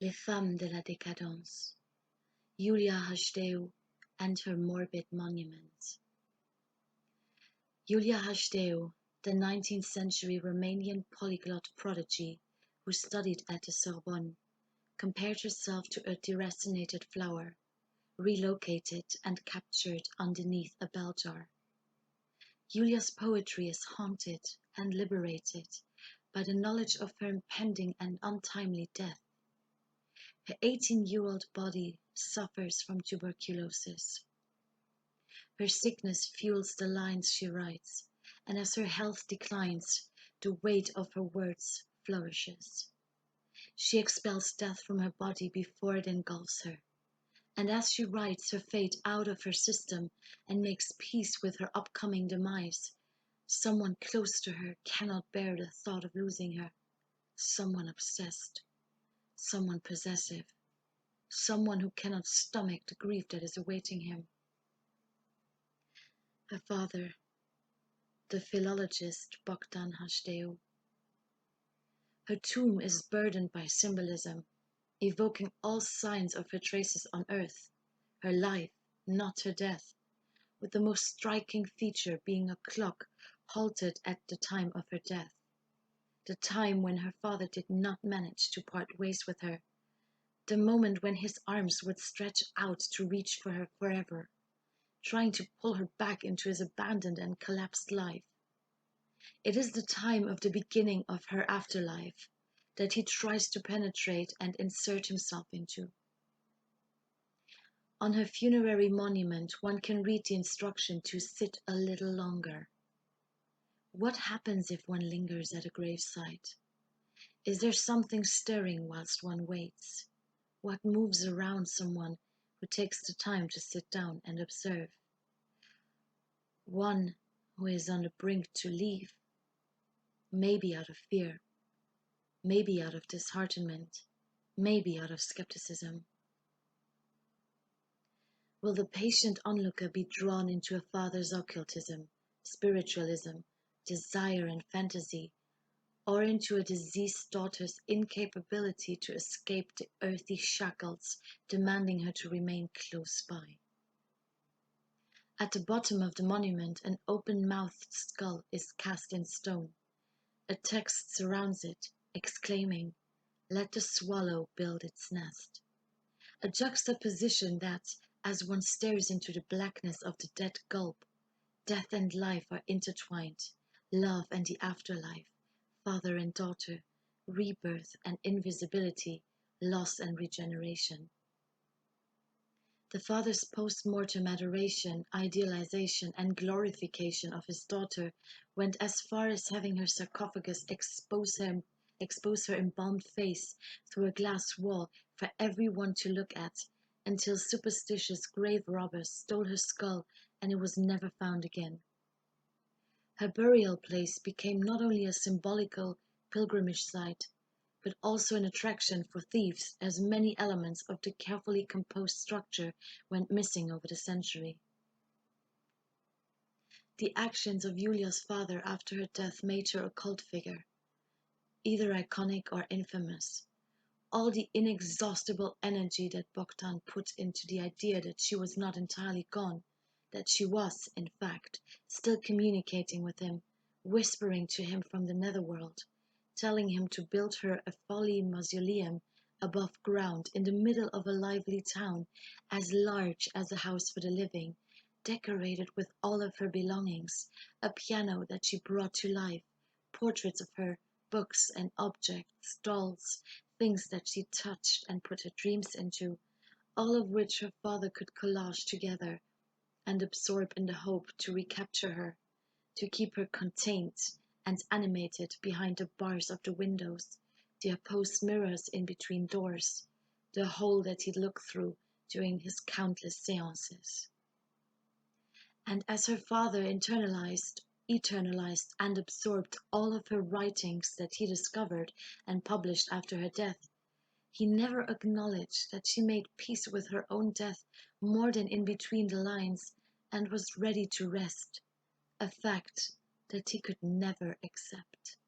Les Femmes de la Décadence, Iulia Haşdeu and her Morbid monument. Iulia Haşdeu, the 19th century Romanian polyglot prodigy who studied at the Sorbonne, compared herself to a deracinated flower, relocated and captured underneath a bell jar. Iulia's poetry is haunted and liberated by the knowledge of her impending and untimely death. Her 18-year-old body suffers from tuberculosis. Her sickness fuels the lines she writes, and as her health declines, the weight of her words flourishes. She expels death from her body before it engulfs her, and as she writes her fate out of her system and makes peace with her upcoming demise, someone close to her cannot bear the thought of losing her, someone obsessed, someone possessive, someone who cannot stomach the grief that is awaiting him. Her father, the philologist Bogdan Haşdeu. Her tomb is burdened by symbolism, evoking all signs of her traces on earth, her life, not her death, with the most striking feature being a clock halted at the time of her death, the time when her father did not manage to part ways with her, the moment when his arms would stretch out to reach for her forever, trying to pull her back into his abandoned and collapsed life. It is the time of the beginning of her afterlife that he tries to penetrate and insert himself into. On her funerary monument, one can read the instruction to sit a little longer. What happens if one lingers at a gravesite? Is there something stirring whilst one waits? What moves around someone who takes the time to sit down and observe? One who is on the brink to leave, maybe out of fear, maybe out of disheartenment, maybe out of skepticism. Will the patient onlooker be drawn into a father's occultism, spiritualism, desire and fantasy, or into a diseased daughter's incapability to escape the earthy shackles demanding her to remain close by? At the bottom of the monument, an open-mouthed skull is cast in stone. A text surrounds it, exclaiming, "Let the swallow build its nest." A juxtaposition that, as one stares into the blackness of the dead gulp, death and life are intertwined, love and the afterlife, father and daughter, rebirth and invisibility, loss and regeneration. The father's post-mortem adoration, idealization and glorification of his daughter went as far as having her sarcophagus expose her embalmed face through a glass wall for everyone to look at, until superstitious grave robbers stole her skull and it was never found again. Her burial place became not only a symbolical pilgrimage site, but also an attraction for thieves, as many elements of the carefully composed structure went missing over the century. The actions of Iulia's father after her death made her a cult figure, either iconic or infamous. All the inexhaustible energy that Bogdan put into the idea that she was not entirely gone, that she was, in fact, still communicating with him, whispering to him from the netherworld, telling him to build her a folly mausoleum above ground in the middle of a lively town, as large as a house for the living, decorated with all of her belongings, a piano that she brought to life, portraits of her, books and objects, dolls, things that she touched and put her dreams into, all of which her father could collage together and absorb in the hope to recapture her, to keep her contained and animated behind the bars of the windows, the opposed mirrors in between doors, the hole that he'd look through during his countless seances. And as her father eternalized and absorbed all of her writings that he discovered and published after her death, he never acknowledged that she made peace with her own death more than in between the lines and was ready to rest, a fact that he could never accept.